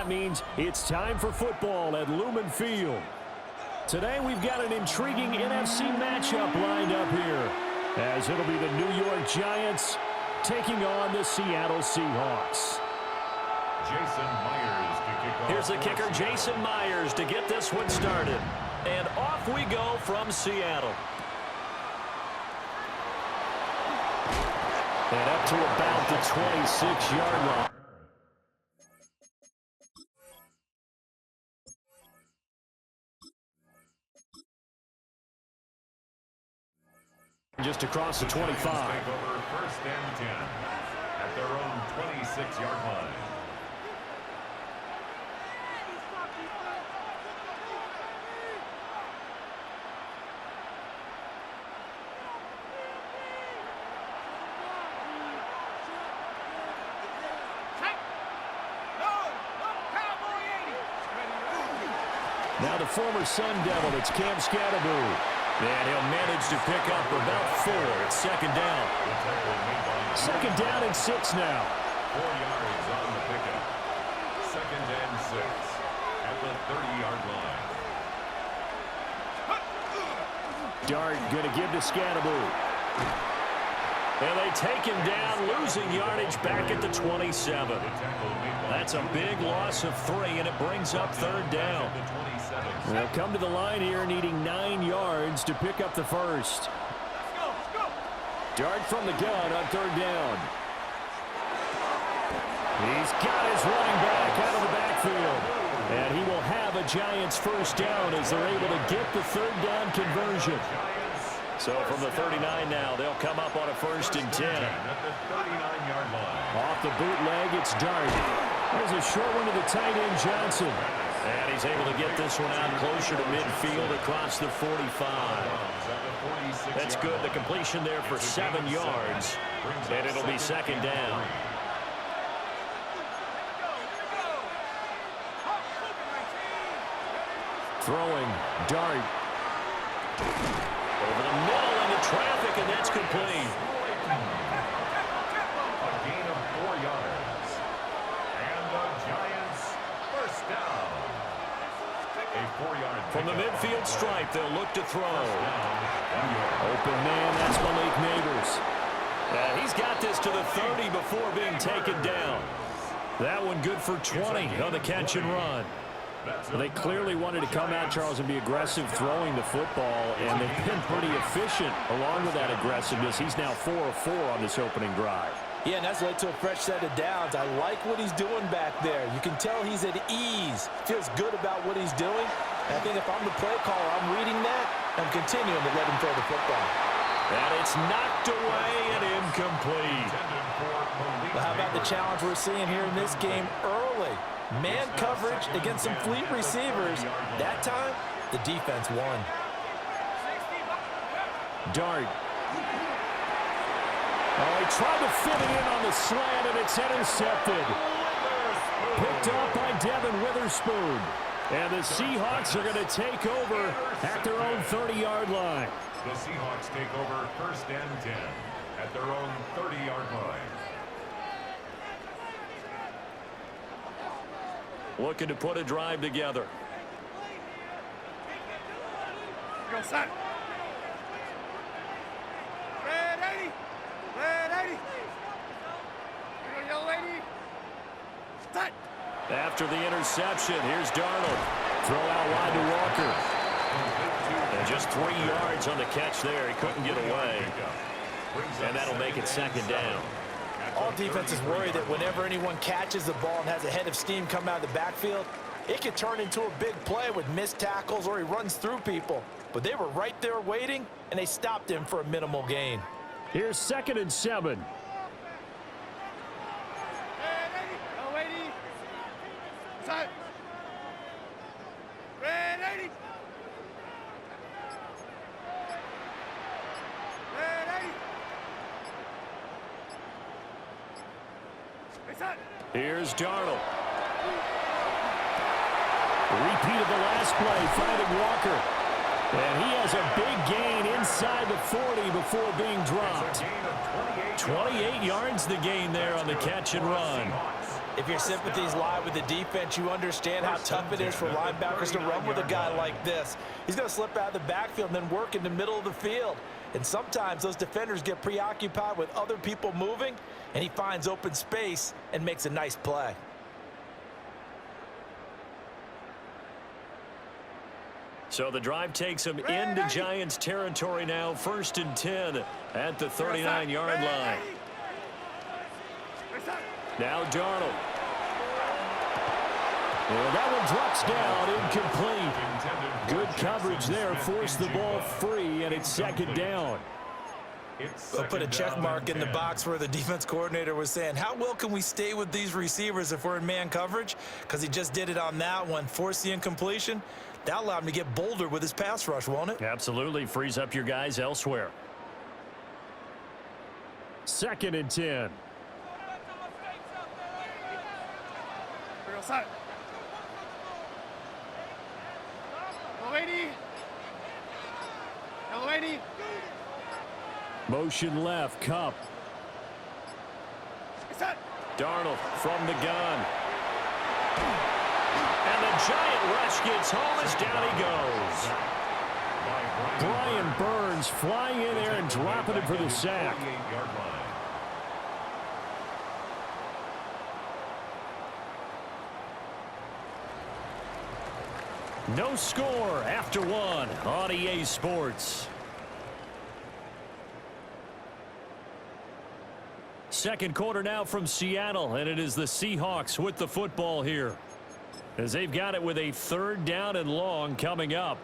that means it's time for football at Lumen Field. Today we've got an intriguing NFC matchup lined up here, as it'll be the New York Giants taking on the Seattle Seahawks. Jason Myers to kick off. Here's the kicker, Jason Myers, to get this one started. And off we go from Seattle. And up to about the 26-yard line. Just across the 25. Take over first and 10 at their own 26-yard line. Now the former Sun Devil, it's Cam Scatterbury. And he'll manage to pick up about 4. It's second down. Second down and 6 now. 4 yards on the pickup. Second and 6 at the 30-yard line. Dart going to give to Scatterbury. And they take him down, losing yardage back at the 27. That's a big loss of 3, and it brings up third down. They'll come to the line here needing 9 yards to pick up the first. Dart from the gun on third down. He's got his running back out of the backfield. And he will have a Giants first down as they're able to get the third down conversion. So from the 39 now, they'll come up on a first and 10. Off the bootleg, it's Dart. There's a short one to the tight end, Johnson. And he's able to get this one out closer to midfield across the 45. That's good. The completion there for 7 yards. And it'll be second down. Throwing, Dart. Over the middle into traffic, and that's complete. A gain of 4 yards. And the Giants first down. A 4-yard from the midfield stripe, they'll look to throw. Open man, that's Malik Neighbors. He's got this to the 30 before being taken down. That one good for 20 on the catch and run. Well, they clearly wanted to come out, Charles, and be aggressive throwing the football, and they've been pretty efficient along with that aggressiveness. He's now 4 of 4 on this opening drive. Yeah, and that's led to a fresh set of downs. I like what he's doing back there. You can tell he's at ease. Feels good about what he's doing. And I think if I'm the play caller, I'm reading that. I'm continuing to let him throw the football. And it's knocked away and incomplete. Well, how about the challenge we're seeing here in this game early? Man coverage against some fleet receivers. That time, the defense won. Dart. Oh, he tried to fit it in on the slant, and it's intercepted. Picked up by Devin Witherspoon. And the Seahawks are going to take over at their own 30-yard line. The Seahawks take over first and 10 at their own 30-yard line. Looking to put a drive together. Go, son. Red 80. Red 80. Go, yellow 80. Set. After the interception, here's Darnold. Throw out wide to Walker. And just 3 yards on the catch there. He couldn't get away. And that'll make it second down. All defenses worry that whenever anyone catches the ball and has a head of steam come out of the backfield, it could turn into a big play with missed tackles or he runs through people. But they were right there waiting, and they stopped him for a minimal gain. Here's second and 7. Red 80. Yellow 80. Set. Red 80. Red 80. Here's Darnold. Repeat of the last play, finding Walker. And he has a big gain inside the 40 before being dropped. 28 yards the gain there on the catch and run. If your sympathies lie with the defense, you understand how tough it is for linebackers to run with a guy like this. He's going to slip out of the backfield and then work in the middle of the field. And sometimes those defenders get preoccupied with other people moving, and he finds open space and makes a nice play. So the drive takes him into Giants territory now. 1st and 10 at the 39-yard line. Now Darnold. And that one drops down, incomplete. Good coverage there, forced the ball free, and it's 2nd down. They'll put a check mark in the box where the defense coordinator was saying, how well can we stay with these receivers if we're in man coverage? Because he just did it on that one, forced the incompletion. That allowed him to get bolder with his pass rush, won't it? Absolutely, frees up your guys elsewhere. 2nd and 10. Side. Yellow 80. Yellow 80. Motion left, Cup. Darnold from the gun. And the Giant rush gets home as down he goes. Brian Burns flying in there and dropping it for the sack. No score after 1 on EA Sports. Second quarter now from Seattle, and it is the Seahawks with the football here, as they've got it with a 3rd down and long coming up.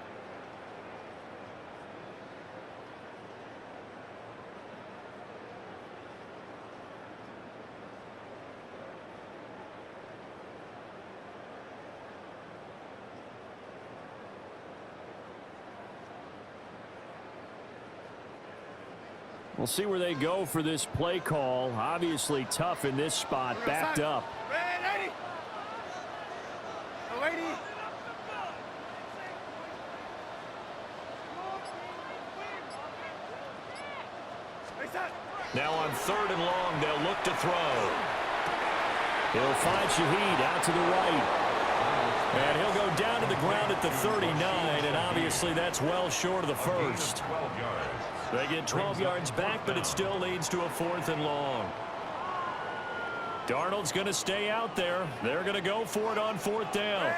We'll see where they go for this play call. Obviously tough in this spot, backed up. Red 80. Yellow 80. Now on 3rd and long, they'll look to throw. He'll find Shaheed out to the right. And he'll go down to the ground at the 39, and obviously that's well short of the first. They get 12 yards back, but it still leads to a 4th and long. Darnold's going to stay out there. They're going to go for it on 4th down.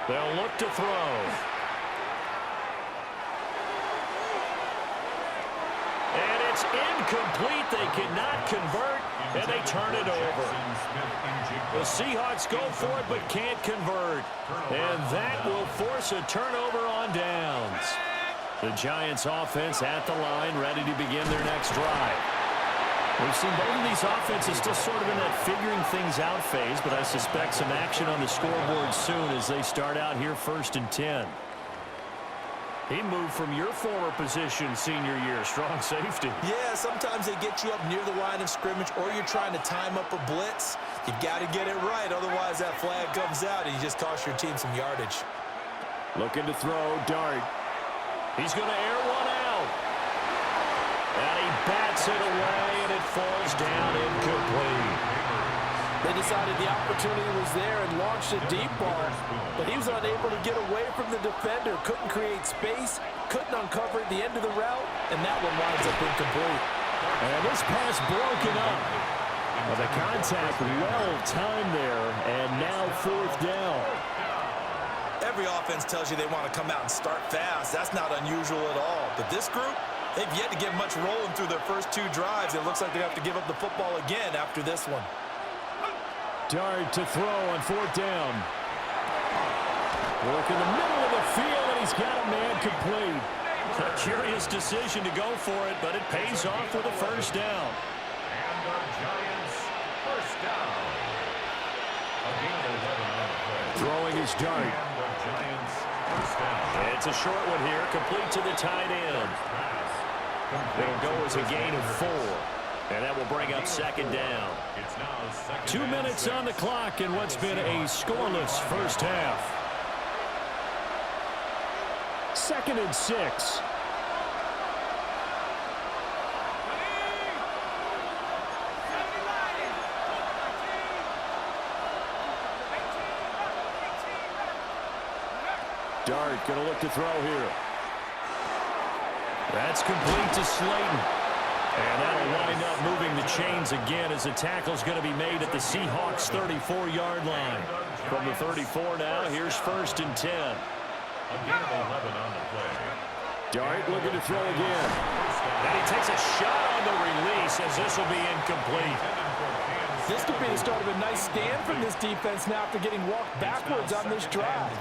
They'll look to throw. And it's incomplete. They cannot convert, and they turn it over. The Seahawks go for it, but can't convert. And that will force a turnover on downs. The Giants offense at the line, ready to begin their next drive. We've seen both of these offenses still sort of in that figuring things out phase, but I suspect some action on the scoreboard soon as they start out here 1st and 10. He moved from your former position senior year, strong safety. Yeah, sometimes they get you up near the line of scrimmage, or you're trying to time up a blitz. You've got to get it right, otherwise that flag comes out and you just cost your team some yardage. Looking to throw, Dart. He's going to air one out. And he bats it away, and it falls down incomplete. They decided the opportunity was there and launched a deep ball, but he was unable to get away from the defender, couldn't create space, couldn't uncover at the end of the route, and that one winds up incomplete. And this pass broken up. Well, the contact well timed there, and now 4th down. Every offense tells you they want to come out and start fast. That's not unusual at all. But this group, they've yet to get much rolling through their first 2 drives. It looks like they have to give up the football again after this one. Dart to throw on 4th down. Work in the middle of the field, and he's got a man complete. A curious decision to go for it, but it pays off with a 1st down. And the Giants, 1st down. Throwing his Dart. And the Giants, 1st down. It's a short one here, complete to the tight end. It'll go as a gain of 4. And that will bring up second down. It's now second 2 and minutes 6. on the clock in what's been a scoreless first half. 2nd and 6. Dart going to look to throw here. That's complete to Slayton. And that'll wind up moving the chains again as the tackle's going to be made at the Seahawks 34-yard line. From the 34 now, here's 1st and 10. A gain of 11 on the play. Dart looking to throw again. And he takes a shot on the release as this will be incomplete. This could be the start of a nice stand from this defense now after getting walked backwards on this drive.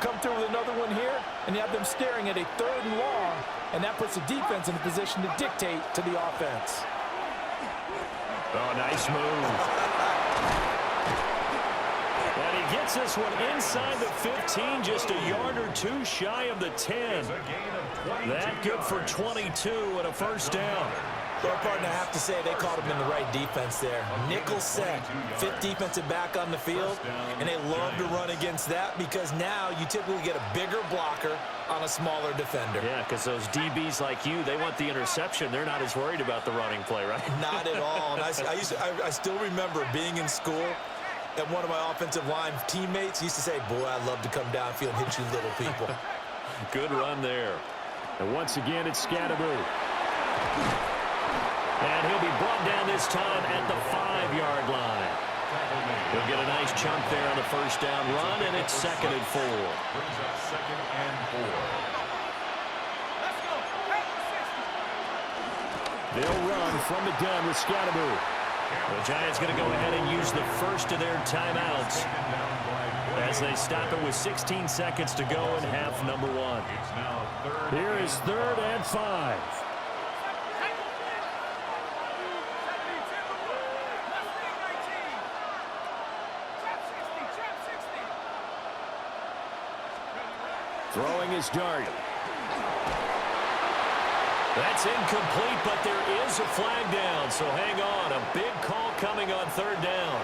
Come through with another one here, and you have them staring at a 3rd and long, and that puts the defense in a position to dictate to the offense. Oh, nice move. And he gets this one inside the 15, just a yard or two shy of the 10. That good for 22 and a first down. Well, partner, I have to say they caught him in the right defense there. Nickel set, 5th defensive back on the field, and they love to run against that because now you typically get a bigger blocker on a smaller defender. Yeah, because those DBs like you, they want the interception. They're not as worried about the running play, right? Not at all. And I still remember being in school, and one of my offensive line teammates used to say, boy, I'd love to come downfield and hit you little people. Good run there. And once again, it's Scatteroo. And he'll be brought down this time at the 5-yard line. He'll get a nice chunk there on the first down run, and it's 2nd and 4. Brings up 2nd and 4. Let's go. They'll run from the gun with Scatteroo. The Giants going to go ahead and use the first of their timeouts as they stop it with 16 seconds to go in half number 1. It's now 3rd. Here is 3rd and 5. Throwing his Dart. That's incomplete, but there is a flag down, so hang on. A big call coming on 3rd down.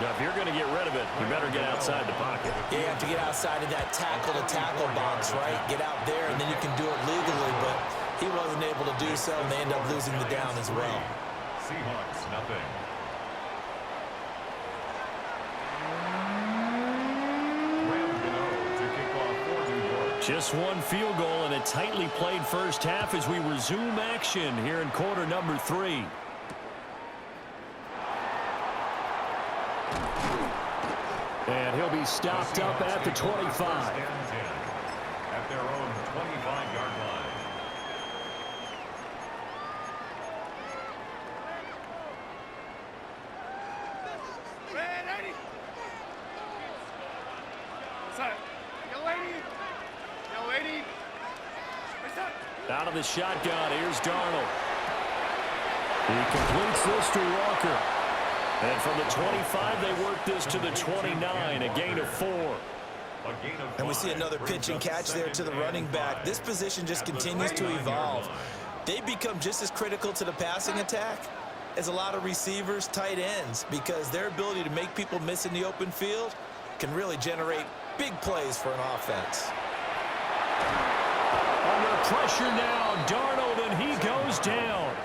Now, if you're going to get rid of it, you better get outside the pocket. Yeah, you have to get outside of that tackle-to-tackle box, right? Get out there, and then you can do it legally, but he wasn't able to do so, and they end up losing the down as well. Seahawks, nothing. Just one field goal and a tightly played first half as we resume action here in quarter number 3. And he'll be stopped up at the 25. At their own 25-yard line. Ready? What's up? Yo, lady. Yo, lady. What's up? Out of the shotgun, here's Darnold. He completes this to Walker. And from the 25, they work this to the 29, a gain of 4. And we see another pitch and catch there to the running back. This position just continues to evolve. They become just as critical to the passing attack as a lot of receivers, tight ends, because their ability to make people miss in the open field can really generate big plays for an offense. Under pressure now, Darnold, and he goes down.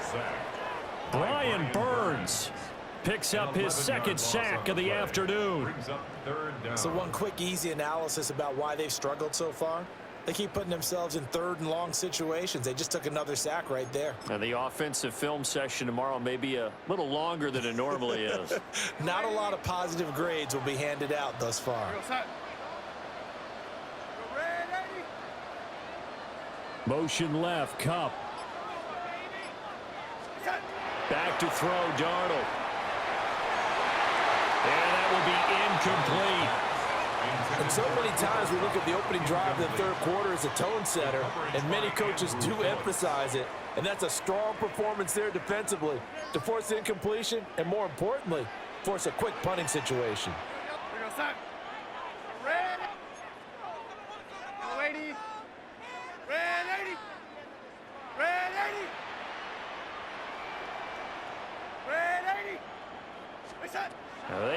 Brian Burns picks up his 2nd sack of the afternoon. So one quick, easy analysis about why they've struggled so far. They keep putting themselves in 3rd and long situations. They just took another sack right there. And the offensive film session tomorrow may be a little longer than it normally is. Not a lot of positive grades will be handed out thus far. What's up? Yo, ready? Motion left, Cup. What's up? Back to throw, Darnold. And that will be incomplete. And so many times we look at the opening drive of the 3rd quarter as a tone setter, and many coaches do emphasize it. And that's a strong performance there defensively to force the incompletion and, more importantly, force a quick punting situation. What's up? Ready? Yo, lady. Ready? Ready?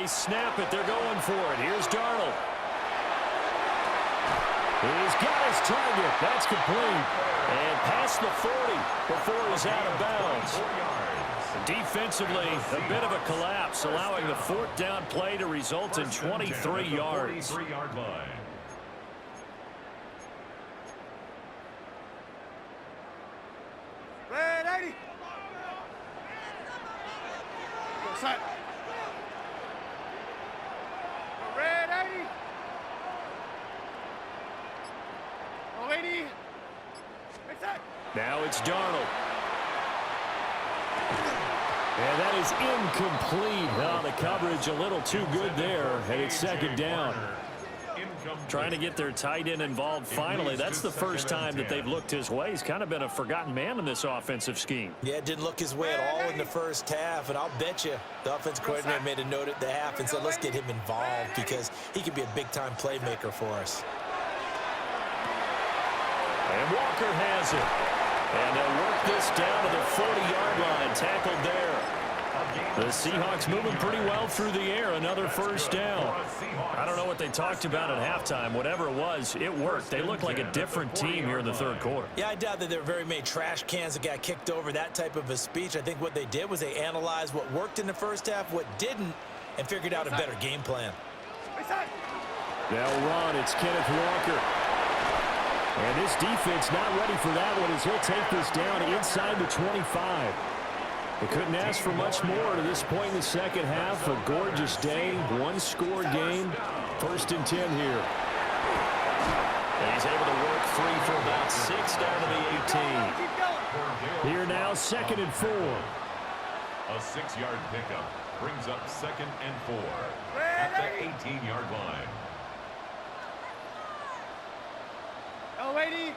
they snap it. They're going for it. Here's Darnold. He's got his target. That's complete. And past the 40 before he's out of bounds. Defensively, a bit of a collapse, allowing the fourth down play to result in 23 yards. 43-yard line. Red 80. Go set. Go red 80. Go 80. Make that. Now it's Darnold. And that is incomplete. Oh, the coverage a little too good there, and it's second down. Trying to get their tight end involved finally. That's the first time that they've looked his way. He's kind of been a forgotten man in this offensive scheme. Yeah, it didn't look his way at all in the first half, and I'll bet you the offense coordinator made a note at the half and said, let's get him involved because he could be a big-time playmaker for us. And Walker has it. And they'll work this down to the 40-yard line. Tackled there. The Seahawks moving pretty well through the air. Another first down. I don't know what they talked about at halftime. Whatever it was, it worked. They looked like a different team here in the third quarter. Yeah, I doubt that there were very many trash cans that got kicked over, that type of a speech. I think what they did was they analyzed what worked in the first half, what didn't, and figured out a better game plan. They'll run. It's Kenneth Walker. And this defense not ready for that one as he'll take this down inside the 25. They couldn't ask for much more to this point in the second half. A gorgeous day, one-score game. First and 10 here. And he's able to work free for about 6 down to the 18. Here now, second and 4. A 6-yard pickup brings up second and 4 at the 18-yard line. L80.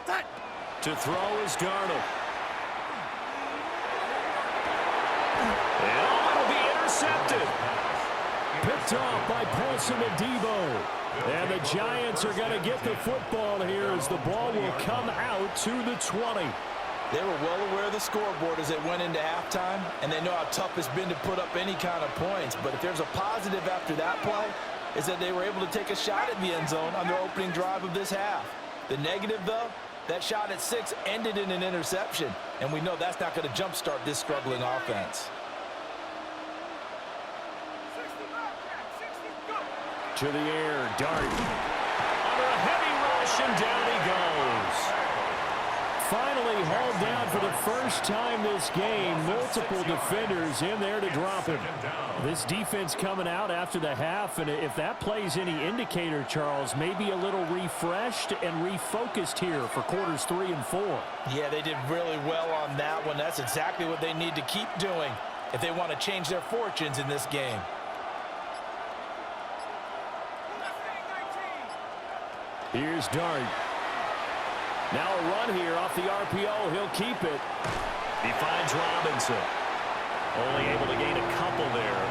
Set. To throw is Darnold. And it'll be intercepted. Picked off by Paulson Adebo. And the Giants are going to get the football here as the ball will come out to the 20. They were well aware of the scoreboard as they went into halftime, and they know how tough it's been to put up any kind of points. But if there's a positive after that play, is that they were able to take a shot at the end zone on their opening drive of this half. The negative, though, that shot at 6 ended in an interception, and we know that's not going to jumpstart this struggling offense. To the air, Dart. Under a heavy rush, and down he goes. Finally hauled down for the first time this game. Multiple defenders in there to drop him. This defense coming out after the half, and if that plays any indicator, Charles, maybe a little refreshed and refocused here for quarters 3 and 4. Yeah, they did really well on that one. That's exactly what they need to keep doing if they want to change their fortunes in this game. Here's Dart. Now a run here off the RPO. He'll keep it. He finds Robinson. Only able to gain a couple there.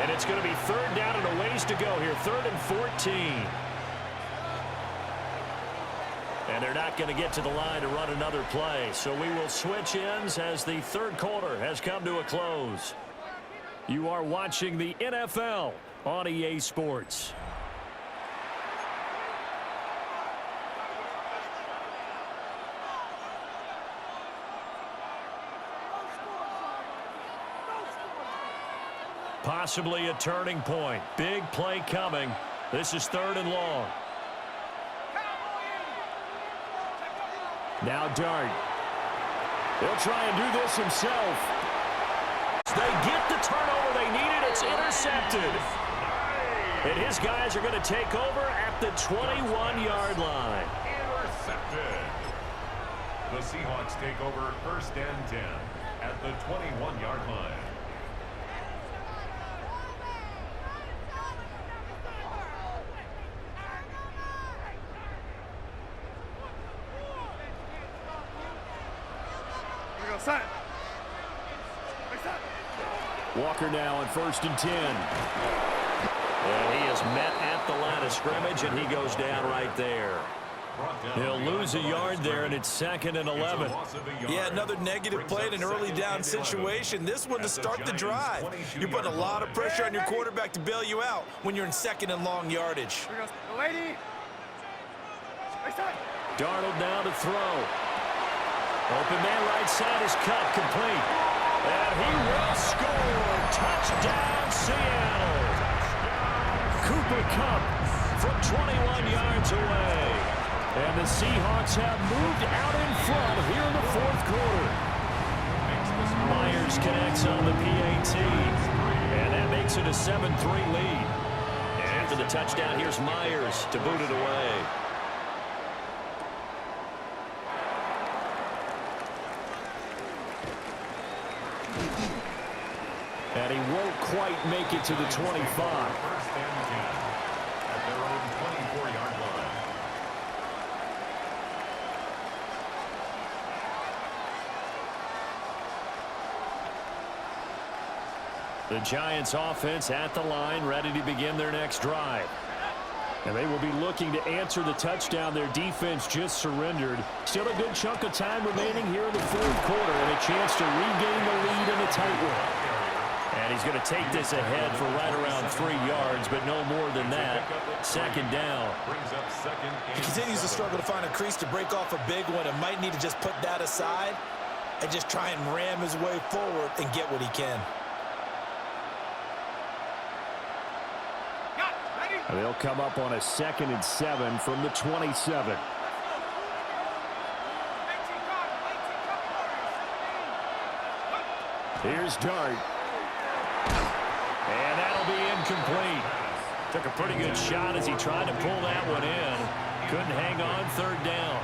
And it's going to be third down and a ways to go here. 3rd and 14. And they're not going to get to the line to run another play. So we will switch ends as the third quarter has come to a close. You are watching the NFL on EA Sports. Possibly a turning point. Big play coming. This is 3rd and long. Now Dart. He'll try and do this himself. They get the turnover they needed. It's intercepted. And his guys are going to take over at the 21-yard line. Intercepted. The Seahawks take over 1st and 10 at the 21-yard line. Walker now on 1st and 10. And he is met at the line of scrimmage, and he goes down right there. He'll lose a yard there, and it's 2nd and 11. Yeah, another negative play in an early down situation. This one to start the drive. You're putting a lot of pressure on your quarterback to bail you out when you're in 2nd and long yardage. Here goes the lady. Darnold now to throw. Open man right side is cut, complete. And he will score. Touchdown, Seattle. Cooper Kupp from 21 yards away. And the Seahawks have moved out in front here in the 4th quarter. Myers connects on the PAT. And that makes it a 7-3 lead. And after the touchdown, here's Myers to boot it away. And he won't quite make it to the 25. First and 10 at their own 24-yard line. The Giants offense at the line, ready to begin their next drive. And they will be looking to answer the touchdown their defense just surrendered. Still a good chunk of time remaining here in the 4th quarter and a chance to regain the lead in a tight one. And he's going to take this ahead for right around 3 yards, but no more than that. 2nd down. He continues to struggle to find a crease to break off a big one and might need to just put that aside and just try and ram his way forward and get what he can. They'll come up on a 2nd and 7 from the 27. Here's Dart. And that'll be incomplete. Took a pretty good shot as he tried to pull that one in. Couldn't hang on 3rd down.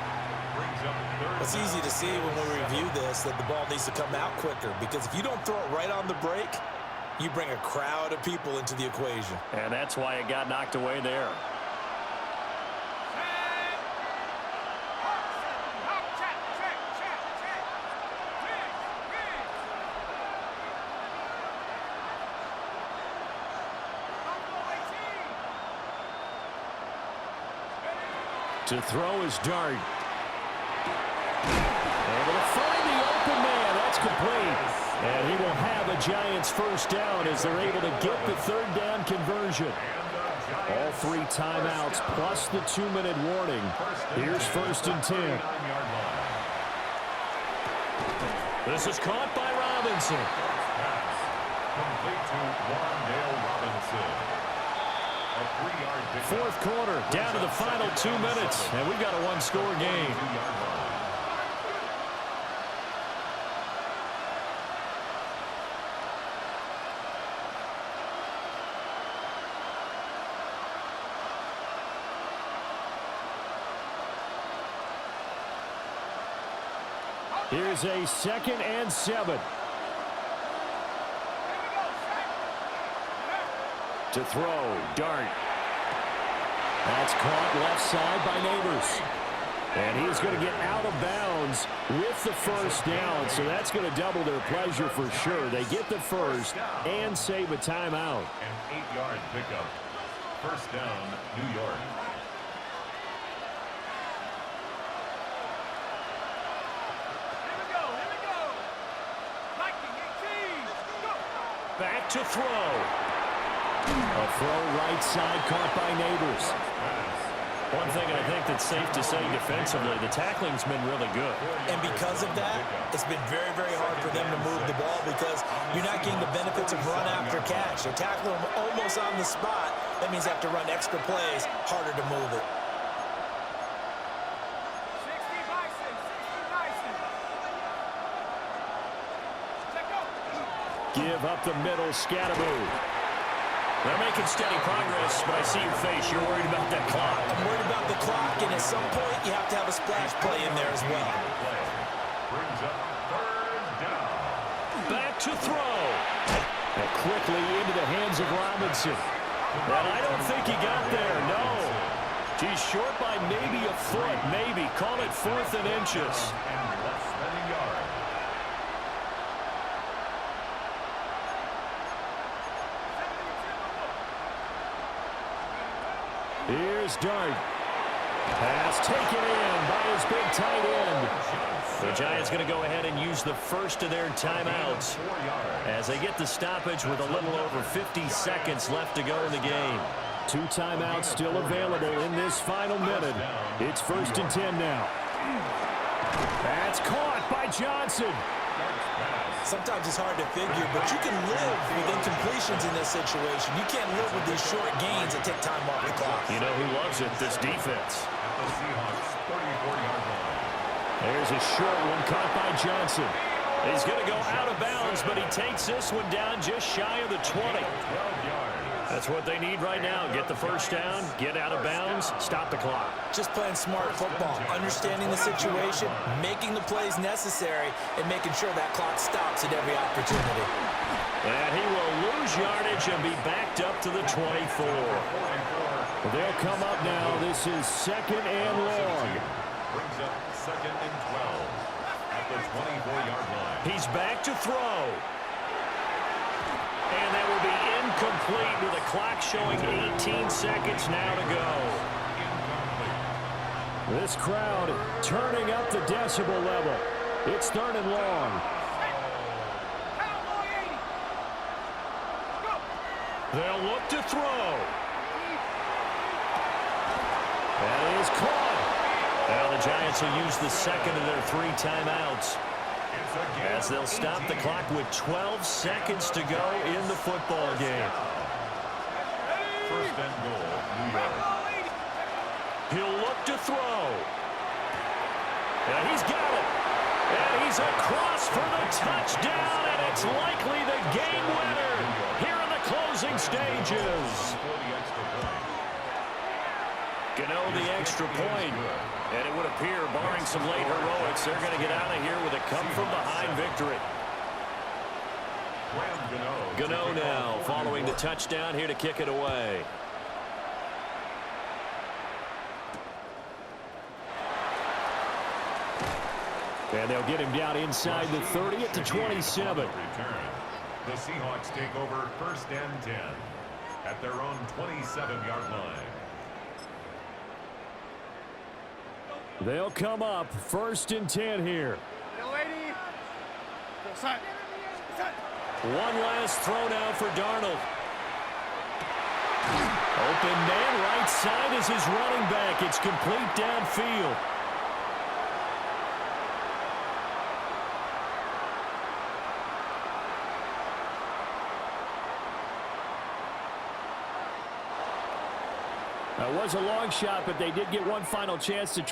It's easy to see when we review this that the ball needs to come out quicker, because if you don't throw it right on the break, you bring a crowd of people into the equation. And that's why it got knocked away there. To throw is Dart. Able to find the open man. That's complete. And he will have a Giants first down as they're able to get the 3rd down conversion. All 3 timeouts plus the 2-minute warning. Here's 1st and 10. This is caught by Robinson. Complete to Wandale Robinson. 4th quarter, down to the final 2 minutes, and we've got a 1-score game. Here's a 2nd and 7. To throw, Dart. That's caught left side by Neighbors. And he's going to get out of bounds with the first down, so that's going to double their pleasure for sure. They get the first and save a timeout. An 8-yard pickup. First down, New York. Back to throw. A throw right side caught by Neighbors. One thing I think that's safe to say defensively, the tackling's been really good. And because of that, it's been very, very hard for them to move the ball because you're not getting the benefits of run after catch. They're tackling them almost on the spot. That means they have to run extra plays, harder to move it. Give up the middle, Scatteroo. They're making steady progress, but I see your face. You're worried about that clock. I'm worried about the clock, and at some point, you have to have a splash play in there as well. Brings up 3rd down. Back to throw. And quickly into the hands of Robinson. And I don't think he got there, no. He's short by maybe a foot, maybe. Call it 4th and inches. And less than a yard. Here's Dart. Pass taken in by his big tight end. The Giants going to go ahead and use the first of their timeouts as they get the stoppage with a little over 50 seconds left to go in the game. 2 timeouts still available in this final minute. It's 1st and 10 now. That's caught by Johnson. Sometimes it's hard to figure, but you can live with incompletions in this situation. You can't live with these short gains that take time off the clock. You know who loves it? This defense. The Seahawks 34-yard line. There's a short one caught by Johnson. He's going to go out of bounds, but he takes this one down just shy of the 20. 12 yards. That's what they need right now. Get the first down, get out of bounds, stop the clock. Just playing smart football, understanding the situation, making the plays necessary, and making sure that clock stops at every opportunity. And he will lose yardage and be backed up to the 24. They'll come up now. This is 2nd and long. Brings up 2nd and 12 at the 24-yard line. He's back to throw. And that will be incomplete with a clock showing 18 seconds now to go. This crowd turning up the decibel level. It's 3rd and long. They'll look to throw. That is caught. Now the Giants will use the second of their 3 timeouts, as they'll stop the clock with 12 seconds to go in the football game. 1st and goal, New York. He'll look to throw. And he's got it. And he's across for the touchdown, and it's likely the game winner here in the closing stages. Gano the extra point. And it would appear, barring some late heroics, they're going to get out of here with a come-from-behind victory. Gano now following the touchdown here to kick it away. And they'll get him down inside the 30 at the 27. The Seahawks take over 1st and 10 at their own 27-yard line. They'll come up 1st and 10 here. One last throw now for Darnold. Open man right side is his running back. It's complete downfield. That was a long shot, but they did get one final chance to try.